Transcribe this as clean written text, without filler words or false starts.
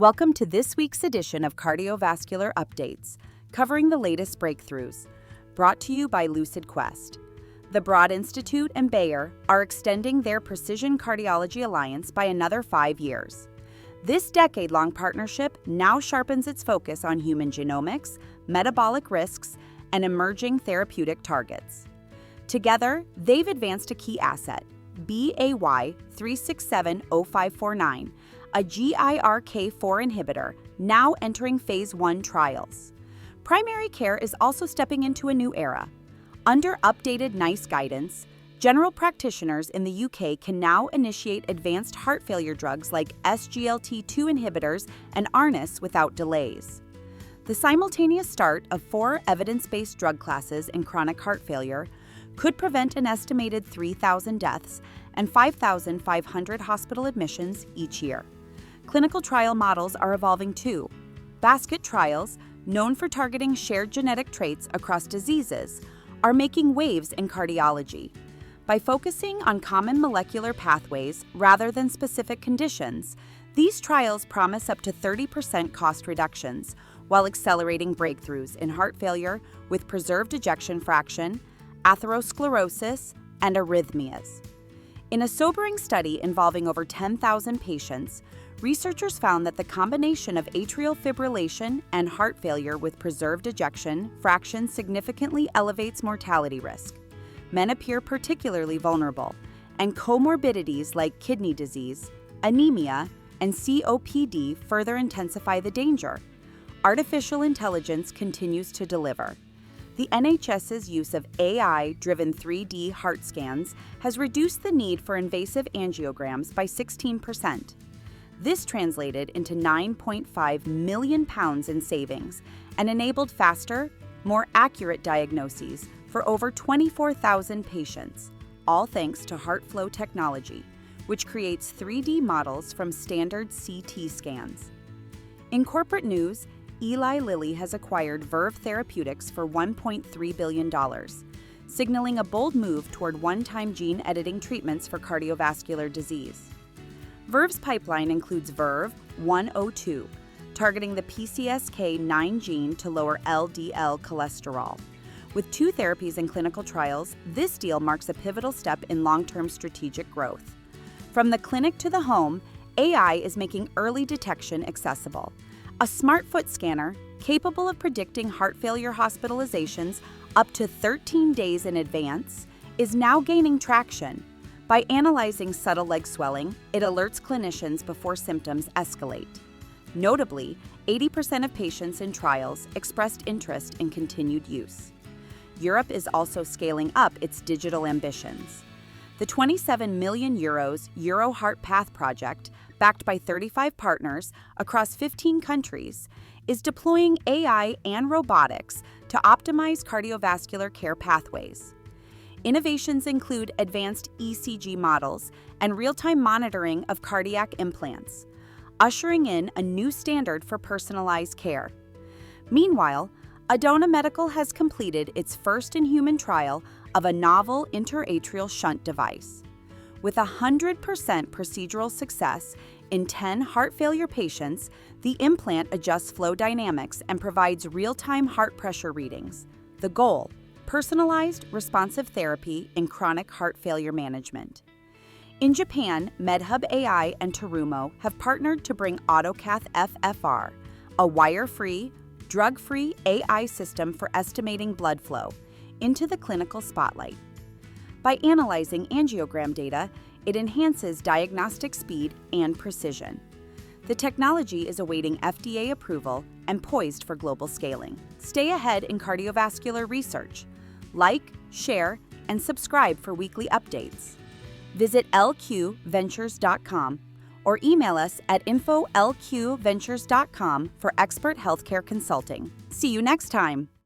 Welcome to this week's edition of Cardiovascular Updates, covering the latest breakthroughs, brought to you by LucidQuest. The Broad Institute and Bayer are extending their Precision Cardiology Alliance by another 5 years. This decade-long partnership now sharpens its focus on human genomics, metabolic risks, and emerging therapeutic targets. Together, they've advanced a key asset, BAY 3670549, a GIRK4 inhibitor now entering phase 1 trials. Primary care is also stepping into a new era. Under updated NICE guidance, general practitioners in the UK can now initiate advanced heart failure drugs like SGLT2 inhibitors and ARNIS without delays. The simultaneous start of 4 evidence-based drug classes in chronic heart failure could prevent an estimated 3,000 deaths and 5,500 hospital admissions each year. Clinical trial models are evolving too. Basket trials, known for targeting shared genetic traits across diseases, are making waves in cardiology. By focusing on common molecular pathways rather than specific conditions, these trials promise up to 30% cost reductions while accelerating breakthroughs in heart failure with preserved ejection fraction, atherosclerosis, and arrhythmias. In a sobering study involving over 10,000 patients, researchers found that the combination of atrial fibrillation and heart failure with preserved ejection fraction significantly elevates mortality risk. Men appear particularly vulnerable, and comorbidities like kidney disease, anemia, and COPD further intensify the danger. Artificial intelligence continues to deliver. The NHS's use of AI-driven 3D heart scans has reduced the need for invasive angiograms by 16%. This translated into £9.5 million in savings and enabled faster, more accurate diagnoses for over 24,000 patients, all thanks to HeartFlow technology, which creates 3D models from standard CT scans. In corporate news, Eli Lilly has acquired Verve Therapeutics for $1.3 billion, signaling a bold move toward one-time gene editing treatments for cardiovascular disease. Verve's pipeline includes Verve 102, targeting the PCSK9 gene to lower LDL cholesterol. With 2 therapies in clinical trials, this deal marks a pivotal step in long-term strategic growth. From the clinic to the home, AI is making early detection accessible. A smart foot scanner, capable of predicting heart failure hospitalizations up to 13 days in advance, is now gaining traction. By analyzing subtle leg swelling, it alerts clinicians before symptoms escalate. Notably, 80% of patients in trials expressed interest in continued use. Europe is also scaling up its digital ambitions. The €27 million Euro Heart Path project, backed by 35 partners across 15 countries, is deploying AI and robotics to optimize cardiovascular care pathways. Innovations include advanced ECG models and real-time monitoring of cardiac implants, ushering in a new standard for personalized care. Meanwhile, Adona Medical has completed its first-in-human trial of a novel interatrial shunt device. With 100% procedural success in 10 heart failure patients, the implant adjusts flow dynamics and provides real-time heart pressure readings. The goal: personalized, responsive therapy in chronic heart failure management. In Japan, MedHub AI and Terumo have partnered to bring AutoCath FFR, a wire-free, drug-free AI system for estimating blood flow, into the clinical spotlight. By analyzing angiogram data, it enhances diagnostic speed and precision. The technology is awaiting FDA approval and poised for global scaling. Stay ahead in cardiovascular research. Like, share, and subscribe for weekly updates. Visit lqventures.com or email us at info@lqventures.com for expert healthcare consulting. See you next time.